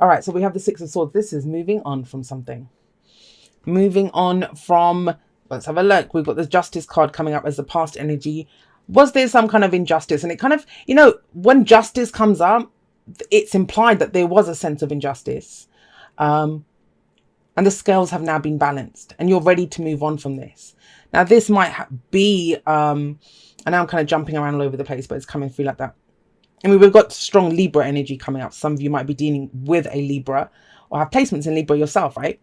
All right, so we have the Six of Swords. This is moving on from something. Moving on from, let's have a look. We've got the Justice card coming up as the past energy. Was there some kind of injustice? And it kind of, when justice comes up, it's implied that there was a sense of injustice. And the scales have now been balanced and you're ready to move on from this. Now, this might be, and now I'm kind of jumping around all over the place, but it's coming through like that. I mean, we've got strong Libra energy coming up. Some of you might be dealing with a Libra or have placements in Libra yourself, right?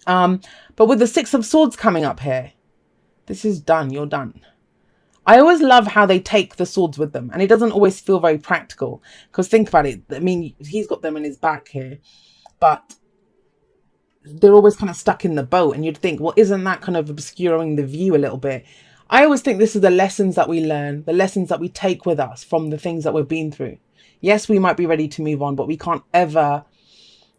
But with the Six of Swords coming up here, this is done. You're done. I always love how they take the swords with them, and it doesn't always feel very practical, because think about it. I mean, he's got them in his back here, but they're always kind of stuck in the boat, and you'd think, well, isn't that kind of obscuring the view a little bit? I always think this is the lessons that we learn, the lessons that we take with us from the things that we've been through. Yes, we might be ready to move on, but we can't ever,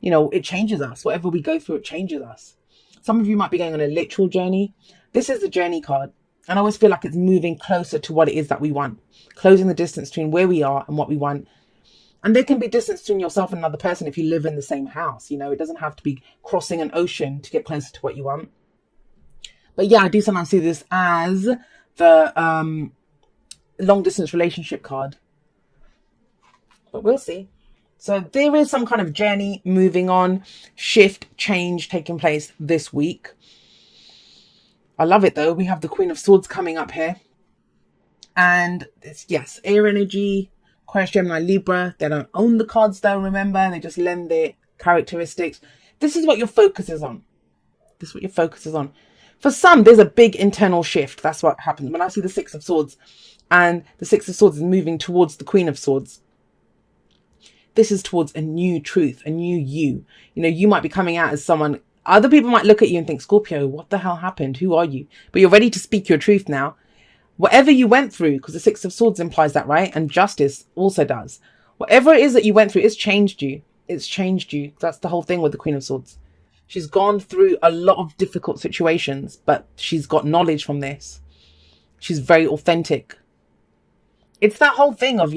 it changes us. Whatever we go through, it changes us. Some of you might be going on a literal journey. This is the journey card. And I always feel like it's moving closer to what it is that we want. Closing the distance between where we are and what we want. And there can be distance between yourself and another person if you live in the same house. It doesn't have to be crossing an ocean to get closer to what you want. But yeah, I do sometimes see this as the long distance relationship card. But we'll see. So there is some kind of journey moving on, shift, change taking place this week. I love it though. We have the Queen of Swords coming up here. And it's, yes, air energy, Aquarius, Gemini, Libra. They don't own the cards though, remember. They just lend their characteristics. This is what your focus is on. This is what your focus is on. For some, there's a big internal shift. That's what happens. When I see the Six of Swords and the Six of Swords is moving towards the Queen of Swords, this is towards a new truth, a new you. You might be coming out as someone. Other people might look at you and think, Scorpio, what the hell happened? Who are you? But you're ready to speak your truth now. Whatever you went through, because the Six of Swords implies that, right? And justice also does. Whatever it is that you went through, it's changed you. It's changed you. That's the whole thing with the Queen of Swords. She's gone through a lot of difficult situations, but she's got knowledge from this. She's very authentic. It's that whole thing of,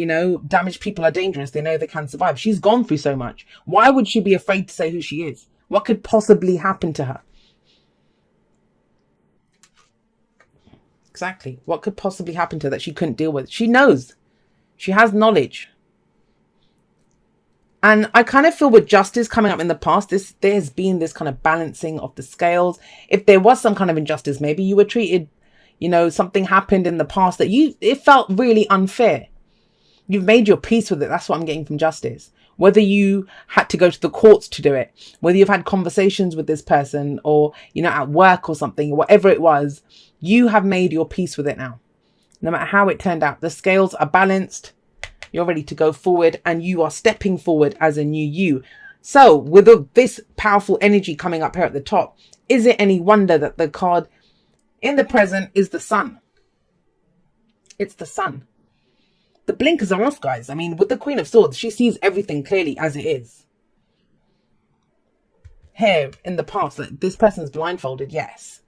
damaged people are dangerous. They know they can survive. She's gone through so much. Why would she be afraid to say who she is? What could possibly happen to her? Exactly. What could possibly happen to her that she couldn't deal with? She knows. She has knowledge. And I kind of feel with justice coming up in the past, there's been this kind of balancing of the scales. If there was some kind of injustice, maybe you were treated, something happened in the past that it felt really unfair. You've made your peace with it. That's what I'm getting from justice. Whether you had to go to the courts to do it, whether you've had conversations with this person or, at work or something, whatever it was, you have made your peace with it now. No matter how it turned out, the scales are balanced. You're ready to go forward and you are stepping forward as a new you. So with this powerful energy coming up here at the top, is it any wonder that the card in the present is the Sun? It's the Sun. The blinkers are off, guys. I mean, with the Queen of Swords, she sees everything clearly as it is. Here in the past, like, this person's blindfolded, yes.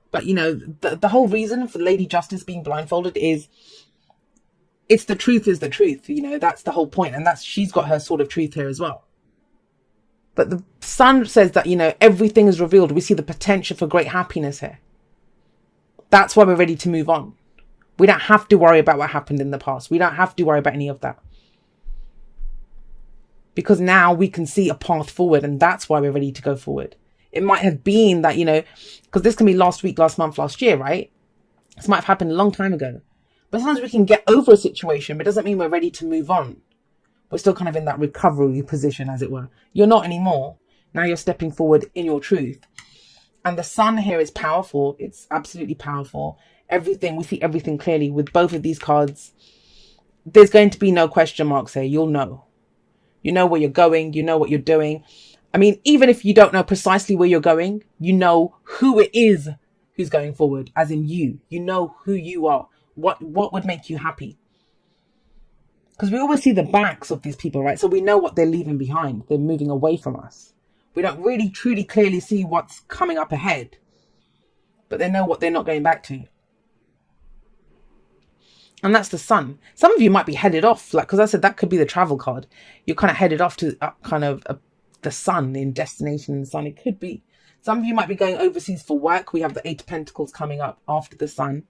But, the whole reason for Lady Justice being blindfolded is it's the truth is the truth. That's the whole point. And she's got her sword of truth here as well. But the Sun says that, everything is revealed. We see the potential for great happiness here. That's why we're ready to move on. We don't have to worry about what happened in the past. We don't have to worry about any of that. Because now we can see a path forward, and that's why we're ready to go forward. It might have been that, because this can be last week, last month, last year, right? This might have happened a long time ago. But sometimes we can get over a situation, but it doesn't mean we're ready to move on. We're still kind of in that recovery position, as it were. You're not anymore. Now you're stepping forward in your truth. And the Sun here is powerful. It's absolutely powerful. Everything, we see everything clearly with both of these cards. There's going to be no question marks here. You'll know. You know where you're going. You know what you're doing. I mean, even if you don't know precisely where you're going, you know who it is who's going forward, as in you. You know who you are. What would make you happy? Because we always see the backs of these people, right? So we know what they're leaving behind. They're moving away from us. We don't really truly clearly see what's coming up ahead. But they know what they're not going back to. And that's the sun. Some of you might be headed off, like, because I said that could be the travel card. You're kind of headed off to the sun, in destination in the sun. It could be. Some of you might be going overseas for work. We have the Eight of Pentacles coming up after the sun.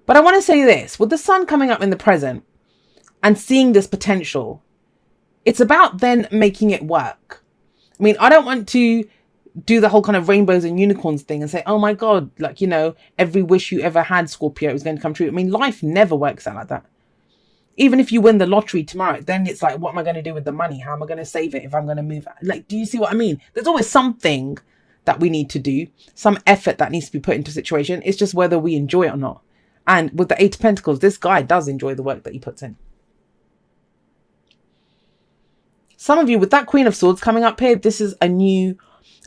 But I want to say this, with the sun coming up in the present and seeing this potential, it's about then making it work. I mean, I don't want to do the whole kind of rainbows and unicorns thing and say, oh my God, like, you know, every wish you ever had, Scorpio, is going to come true. I mean, life never works out like that. Even if you win the lottery tomorrow, then it's like, what am I going to do with the money? How am I going to save it if I'm going to move? Like, do you see what I mean? There's always something that we need to do, some effort that needs to be put into a situation. It's just whether we enjoy it or not. And with the Eight of Pentacles, this guy does enjoy the work that he puts in. Some of you with that Queen of Swords coming up here, this is a new,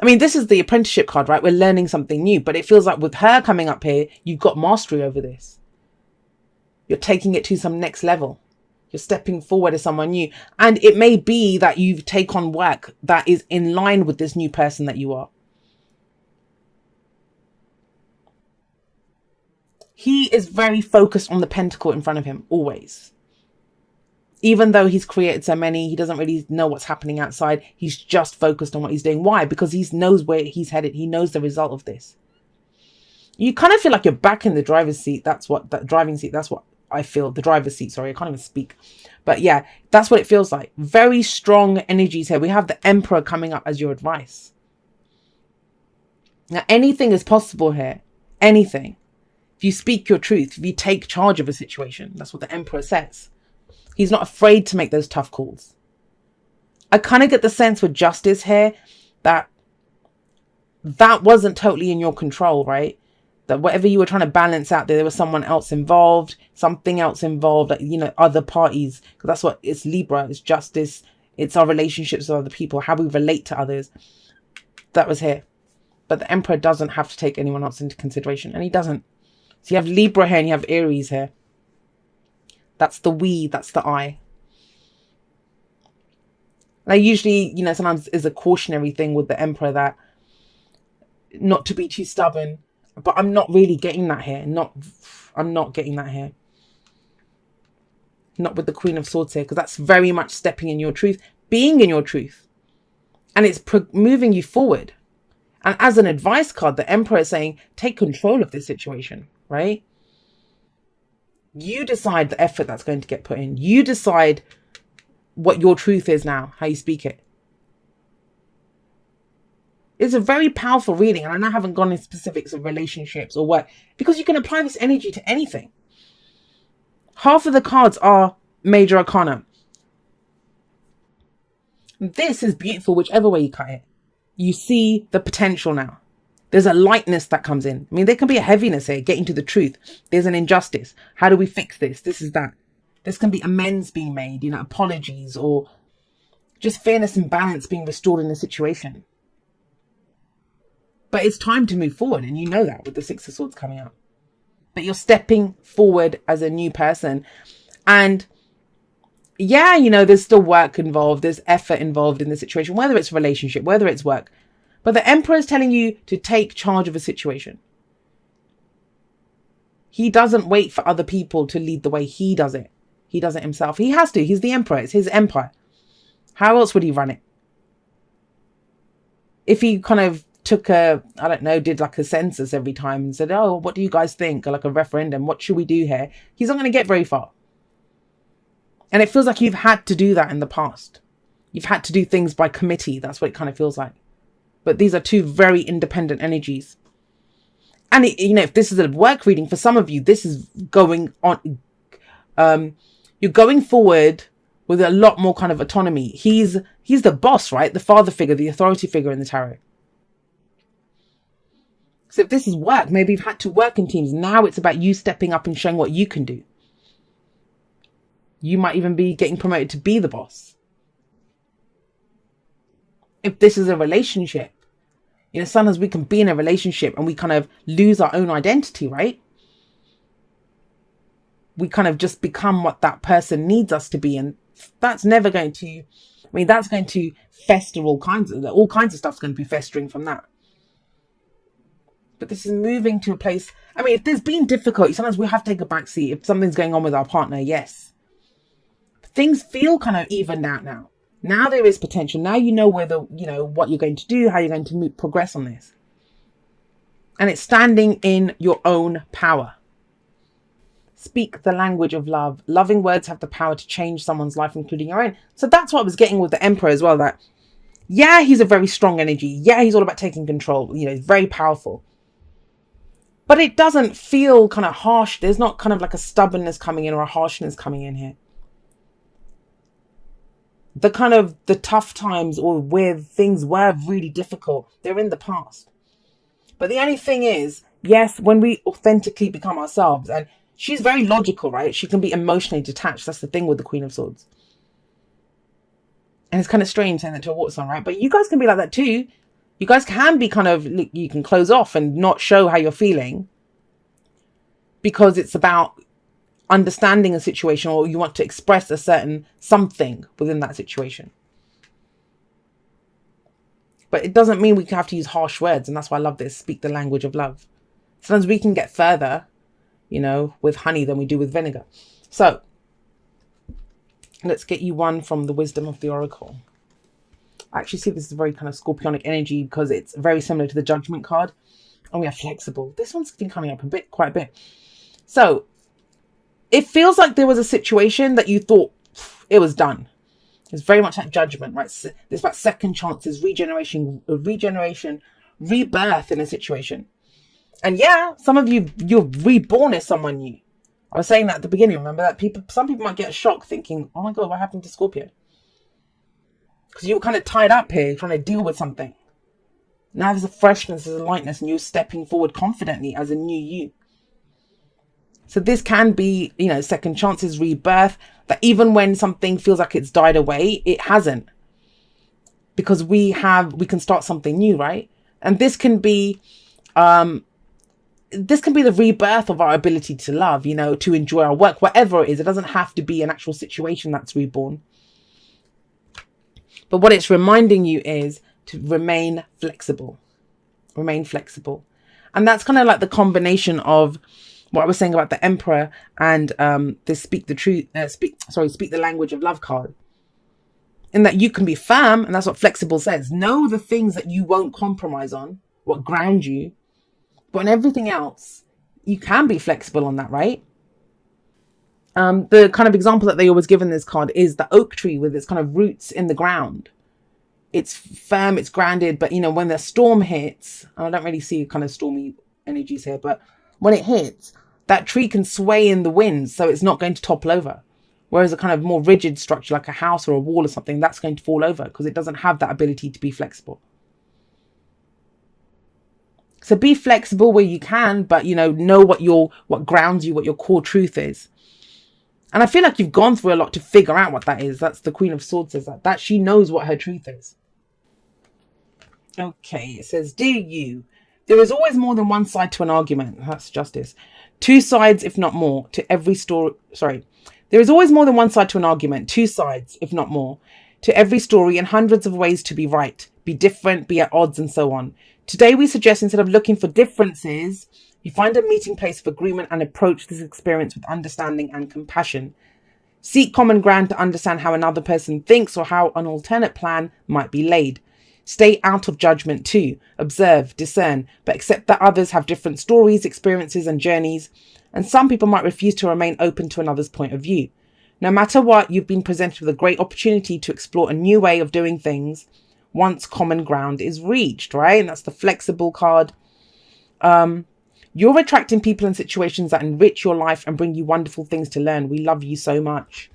I mean, this is the apprenticeship card, right? We're learning something new, but it feels like with her coming up here, you've got mastery over this. You're taking it to some next level. You're stepping forward as someone new. And it may be that you take on work that is in line with this new person that you are. He is very focused on the pentacle in front of him, always. Even though he's created so many, he doesn't really know what's happening outside. He's just focused on what he's doing. Why? Because he knows where he's headed. He knows the result of this. You kind of feel like you're back in the driver's seat. That's what, that driving seat, that's what I feel. The driver's seat, sorry, I can't even speak. But yeah, that's what it feels like. Very strong energies here. We have the Emperor coming up as your advice. Now, anything is possible here. Anything. If you speak your truth, if you take charge of a situation, that's what the Emperor says. He's not afraid to make those tough calls. I kind of get the sense with Justice here that wasn't totally in your control, right? That whatever you were trying to balance out there was someone else involved, something else involved, you know, other parties. Because that's what it's Libra, it's justice, it's our relationships with other people, how we relate to others. That was here. But the Emperor doesn't have to take anyone else into consideration, and he doesn't. So you have Libra here and you have Aries here. That's the we, that's the I. Now, usually, you know, sometimes is a cautionary thing with the Emperor that not to be too stubborn. But I'm not really getting that here. I'm not getting that here. Not with the Queen of Swords here, because that's very much stepping in your truth, being in your truth. And it's moving you forward. And as an advice card, the Emperor is saying, take control of this situation, right? You decide the effort that's going to get put in. You decide what your truth is now, how you speak it. It's a very powerful reading, and I haven't gone into specifics of relationships or what, because you can apply this energy to anything. Half of the cards are major arcana. This is beautiful, whichever way you cut it. You see the potential now. There's a lightness that comes in. I mean, there can be a heaviness here, getting to the truth. There's an injustice. How do we fix this? This is that. This can be amends being made, you know, apologies, or just fairness and balance being restored in the situation. But it's time to move forward, and you know that with the Six of Swords coming up. But you're stepping forward as a new person. And yeah, you know, there's still work involved. There's effort involved in the situation, whether it's relationship, whether it's work. But the Emperor is telling you to take charge of a situation. He doesn't wait for other people to lead the way. He does it. He does it himself. He has to. He's the Emperor. It's his empire. How else would he run it? If he kind of took a, I don't know, did like a census every time and said, oh, what do you guys think? Or like a referendum, what should we do here? He's not going to get very far. And it feels like you've had to do that in the past. You've had to do things by committee. That's what it kind of feels like. But these are two very independent energies. And, you know, if this is a work reading, for some of you, this is going on. You're going forward with a lot more kind of autonomy. He's the boss, right? The father figure, the authority figure in the tarot. So if this is work, maybe you've had to work in teams. Now it's about you stepping up and showing what you can do. You might even be getting promoted to be the boss. If this is a relationship, you know, sometimes we can be in a relationship and we kind of lose our own identity, right? We kind of just become what that person needs us to be. And that's never going to, I mean, that's going to fester all kinds of stuff's going to be festering from that. But this is moving to a place. I mean, if there's been difficulty, sometimes we have to take a back seat. If something's going on with our partner, yes. Things feel kind of evened out now. Now there is potential. Now you know what you're going to do, how you're going to progress on this. And it's standing in your own power. Speak the language of love. Loving words have the power to change someone's life, including your own. So that's what I was getting with the Emperor as well. That, yeah, he's a very strong energy. Yeah, he's all about taking control. He's very powerful. But it doesn't feel kind of harsh. There's not kind of like a stubbornness coming in or a harshness coming in here. The tough times or where things were really difficult, they're in the past. But the only thing is, yes, when we authentically become ourselves, and she's very logical, right? She can be emotionally detached. That's the thing with the Queen of Swords. And it's kind of strange saying that to a water sign, right? But you guys can be like that too. You guys can be you can close off and not show how you're feeling because it's about understanding a situation, or you want to express a certain something within that situation. But it doesn't mean we have to use harsh words. And that's why I love this. Speak the language of love. Sometimes we can get further, with honey than we do with vinegar. So let's get you one from the wisdom of the oracle. I actually see this is a very kind of scorpionic energy because it's very similar to the judgment card. And we are flexible. This one's been coming up quite a bit. So it feels like there was a situation that you thought it was done. It's very much like judgment, right? There's about second chances, regeneration, rebirth in a situation. And yeah, some of you're reborn as someone new. I was saying that at the beginning. Remember that some people might get a shock thinking, oh my God, what happened to Scorpio? Because you were kind of tied up here trying to deal with something. Now there's a freshness, there's a lightness, and you're stepping forward confidently as a new you. So this can be, second chances, rebirth, that even when something feels like it's died away, it hasn't. Because we can start something new, right? And this can be the rebirth of our ability to love, to enjoy our work, whatever it is. It doesn't have to be an actual situation that's reborn. But what it's reminding you is to remain flexible. Remain flexible. And that's kind of like the combination of what I was saying about the Emperor and this speak the language of love card. In that you can be firm, and that's what flexible says. Know the things that you won't compromise on, what ground you. But on everything else, you can be flexible on that, right? The kind of example that they always give in this card is the oak tree with its kind of roots in the ground. It's firm, it's grounded, but when the storm hits, and I don't really see kind of stormy energies here, but when it hits, that tree can sway in the wind, so it's not going to topple over. Whereas a kind of more rigid structure like a house or a wall or something, that's going to fall over because it doesn't have that ability to be flexible. So be flexible where you can, but know what grounds you, what your core truth is. And I feel like you've gone through a lot to figure out what that is. That's the Queen of Swords says that she knows what her truth is. Okay, it says, dear you, there is always more than one side to an argument. That's justice. Two sides, if not more, to every story. Sorry. There is always more than one side to an argument. Two sides, if not more, to every story, and hundreds of ways to be right, be different, be at odds, and so on. Today we suggest, instead of looking for differences, you find a meeting place of agreement and approach this experience with understanding and compassion. Seek common ground to understand how another person thinks or how an alternate plan might be laid. Stay out of judgment too. Observe, discern, but accept that others have different stories, experiences, and journeys, and some people might refuse to remain open to another's point of view. No matter what, you've been presented with a great opportunity to explore a new way of doing things once common ground is reached, right? And that's the flexible card. You're attracting people and situations that enrich your life and bring you wonderful things to learn. We love you so much.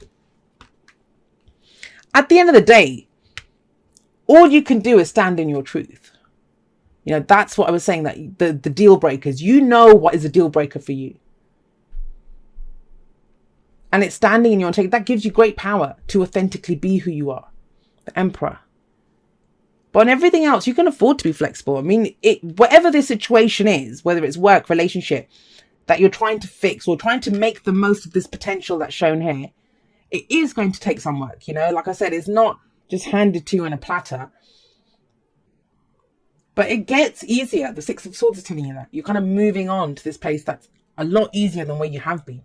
At the end of the day, all you can do is stand in your truth. That's what I was saying, that the deal breakers, what is a deal breaker for you. And it's standing in your integrity. That gives you great power to authentically be who you are, the Emperor. But on everything else, you can afford to be flexible. I mean, whatever the situation is, whether it's work, relationship, that you're trying to fix or trying to make the most of this potential that's shown here, it is going to take some work. Like I said, it's not just handed to you on a platter. But it gets easier. The Six of Swords is telling you that. You're kind of moving on to this place that's a lot easier than where you have been.